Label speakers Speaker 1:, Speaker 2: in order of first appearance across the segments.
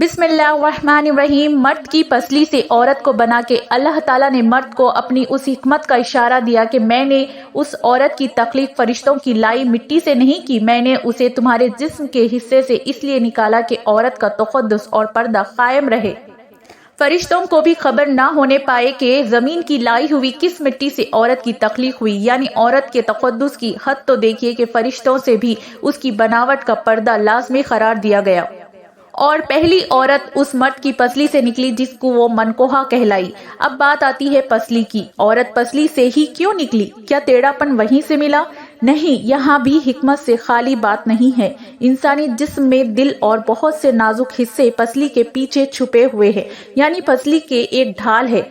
Speaker 1: بسم اللہ الرحمن الرحیم۔ مرد کی پسلی سے عورت کو بنا کے اللہ تعالیٰ نے مرد کو اپنی اس حکمت کا اشارہ دیا کہ میں نے اس عورت کی تخلیق فرشتوں کی لائی مٹی سے نہیں کی، میں نے اسے تمہارے جسم کے حصے سے اس لیے نکالا کہ عورت کا تقدس اور پردہ قائم رہے۔ فرشتوں کو بھی خبر نہ ہونے پائے کہ زمین کی لائی ہوئی کس مٹی سے عورت کی تخلیق ہوئی، یعنی عورت کے تقدس کی حد تو دیکھیے کہ فرشتوں سے بھی اس کی بناوٹ کا پردہ لازمی قرار دیا گیا۔ اور پہلی عورت اس مرد کی پسلی سے نکلی جس کو وہ منکوحہ کہلائی۔ اب بات آتی ہے پسلی کی۔ عورت پسلی سے ہی کیوں نکلی؟ کیا ٹیڑھا پن وہیں سے ملا؟ نہیں، یہاں بھی حکمت سے خالی بات نہیں ہے۔ انسانی جسم میں دل اور بہت سے نازک حصے پسلی کے پیچھے چھپے ہوئے ہیں، یعنی پسلی کے ایک ڈھال ہے۔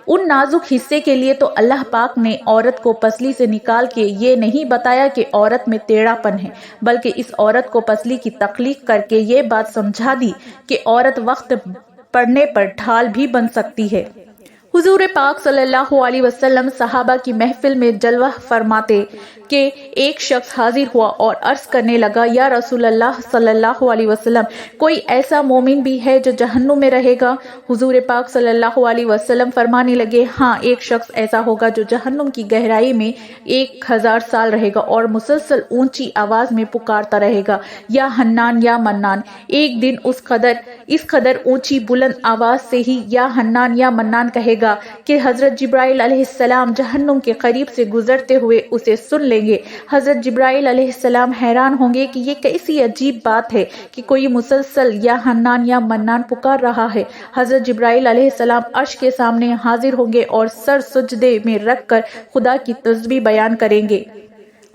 Speaker 1: ان نازک حصے کے لیے تو اللہ پاک نے عورت کو پسلی سے نکال کے یہ نہیں بتایا کہ عورت میں ٹیڑھا پن ہے، بلکہ اس عورت کو پسلی کی تخلیق کر کے یہ بات سمجھا دی کہ عورت وقت پڑنے پر ڈھال بھی بن سکتی ہے۔ حضور پاک صلی اللہ علیہ وسلم صحابہ کی محفل میں جلوہ فرماتے کہ ایک شخص حاضر ہوا اور عرض کرنے لگا، یا رسول اللہ صلی اللہ علیہ وسلم، کوئی ایسا مومن بھی ہے جو جہنم میں رہے گا؟ حضور پاک صلی اللہ علیہ وسلم فرمانے لگے، ہاں، ایک شخص ایسا ہوگا جو جہنم کی گہرائی میں 1000 سال رہے گا اور مسلسل اونچی آواز میں پکارتا رہے گا، یا حنان یا منان۔ ایک دن اس قدر اونچی بلند آواز سے ہی یا حنان یا منان کہے گا کہ حضرت جبرائیل علیہ السلام جہنم کے قریب سے گزرتے ہوئے اسے سن لیں گے۔ حضرت جبرائیل علیہ السلام حیران ہوں گے کہ یہ کیسی عجیب بات ہے کہ کوئی مسلسل یا حنان یا منان پکار رہا ہے۔ حضرت جبرائیل علیہ السلام عرش کے سامنے حاضر ہوں گے اور سر سجدے میں رکھ کر خدا کی تسبیح بیان کریں گے۔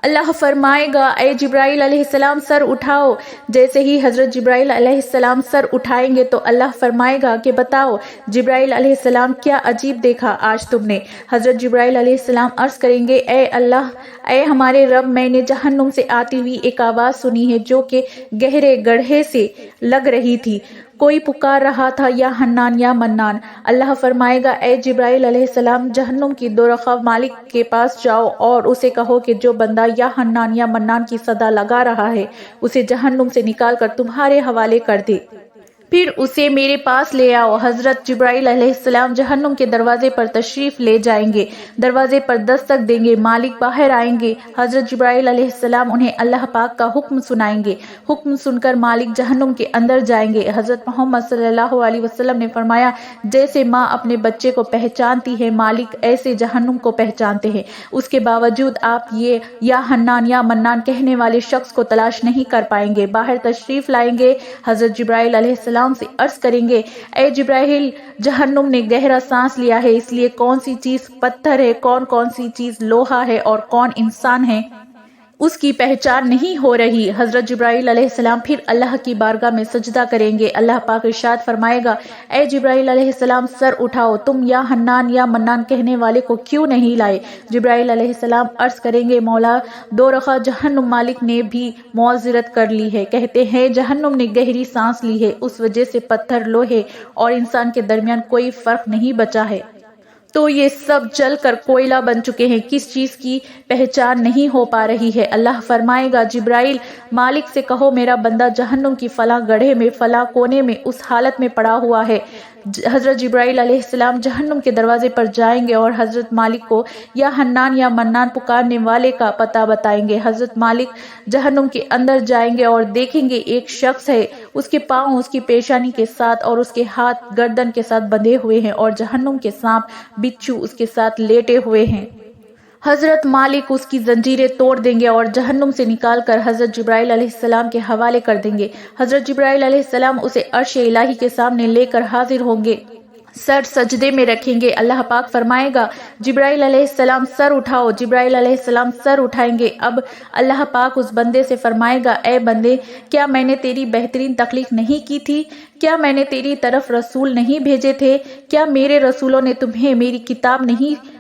Speaker 1: اللہ فرمائے گا، اے جبرائیل علیہ السلام سر اٹھاؤ۔ جیسے ہی حضرت جبرائیل علیہ السلام سر اٹھائیں گے تو اللہ فرمائے گا کہ بتاؤ جبرائیل علیہ السلام، کیا عجیب دیکھا آج تم نے؟ حضرت جبرائیل علیہ السلام عرض کریں گے، اے اللہ، اے ہمارے رب، میں نے جہنم سے آتی ہوئی ایک آواز سنی ہے جو کہ گہرے گڑھے سے لگ رہی تھی، کوئی پکار رہا تھا یا حنان یا منان۔ اللہ فرمائے گا، اے جبرائیل علیہ السلام، جہنم کی دورخواہ مالک کے پاس جاؤ اور اسے کہو کہ جو بندہ یا حنان یا منان کی صدا لگا رہا ہے اسے جہنم سے نکال کر تمہارے حوالے کر دے، پھر اسے میرے پاس لے آؤ۔ حضرت جبرائیل علیہ السلام جہنم کے دروازے پر تشریف لے جائیں گے، دروازے پر دستک دیں گے، مالک باہر آئیں گے۔ حضرت جبرائیل علیہ السلام انہیں اللہ پاک کا حکم سنائیں گے، حکم سن کر مالک جہنم کے اندر جائیں گے۔ حضرت محمد صلی اللہ علیہ وسلم نے فرمایا، جیسے ماں اپنے بچے کو پہچانتی ہے، مالک ایسے جہنم کو پہچانتے ہیں۔ اس کے باوجود آپ یہ یا حنان یا منان کہنے والے شخص کو تلاش نہیں کر پائیں گے۔ باہر تشریف لائیں گے، حضرت جبرائیل علیہ السلام سے عرض کریں گے، اے جبرائیل، جہنم نے گہرا سانس لیا ہے، اس لیے کون سی چیز پتھر ہے، کون سی چیز لوہا ہے اور کون انسان ہے، اس کی پہچان نہیں ہو رہی۔ حضرت جبرائیل علیہ السلام پھر اللہ کی بارگاہ میں سجدہ کریں گے۔ اللہ پاک ارشاد فرمائے گا، اے جبرائیل علیہ السلام سر اٹھاؤ، تم یا حنان یا منان کہنے والے کو کیوں نہیں لائے؟ جبرائیل علیہ السلام عرض کریں گے، مولا، دورخواہ جہنم مالک نے بھی معذرت کر لی ہے، کہتے ہیں جہنم نے گہری سانس لی ہے، اس وجہ سے پتھر، لوہے اور انسان کے درمیان کوئی فرق نہیں بچا ہے، تو یہ سب جل کر کوئلہ بن چکے ہیں، کس چیز کی پہچان نہیں ہو پا رہی ہے۔ اللہ فرمائے گا، جبرائیل، مالک سے کہو میرا بندہ جہنم کی فلاں گڑھے میں فلاں کونے میں اس حالت میں پڑا ہوا ہے۔ حضرت جبرائیل علیہ السلام جہنم کے دروازے پر جائیں گے اور حضرت مالک کو یا حنان یا منان پکارنے والے کا پتہ بتائیں گے۔ حضرت مالک جہنم کے اندر جائیں گے اور دیکھیں گے ایک شخص ہے، اس کے پاؤں اس کی پیشانی کے ساتھ اور اس کے ہاتھ گردن کے ساتھ بندھے ہوئے ہیں اور جہنم کے سانپ بچھو اس کے ساتھ لیٹے ہوئے ہیں۔ حضرت مالک اس کی زنجیریں توڑ دیں گے اور جہنم سے نکال کر حضرت جبرائیل علیہ السلام کے حوالے کر دیں گے۔ حضرت جبرائیل علیہ السلام اسے عرش الہی کے سامنے لے کر حاضر ہوں گے، سر سجدے میں رکھیں گے۔ اللہ پاک فرمائے گا، جبرائیل علیہ السلام سر اٹھاؤ۔ جبرائیل علیہ السلام سر اٹھائیں گے۔ اب اللہ پاک اس بندے سے فرمائے گا، اے بندے، کیا میں نے تیری بہترین تخلیق نہیں کی تھی؟ کیا میں نے تیری طرف رسول نہیں بھیجے تھے؟ کیا میرے رسولوں نے تمہیں میری کتاب نہیں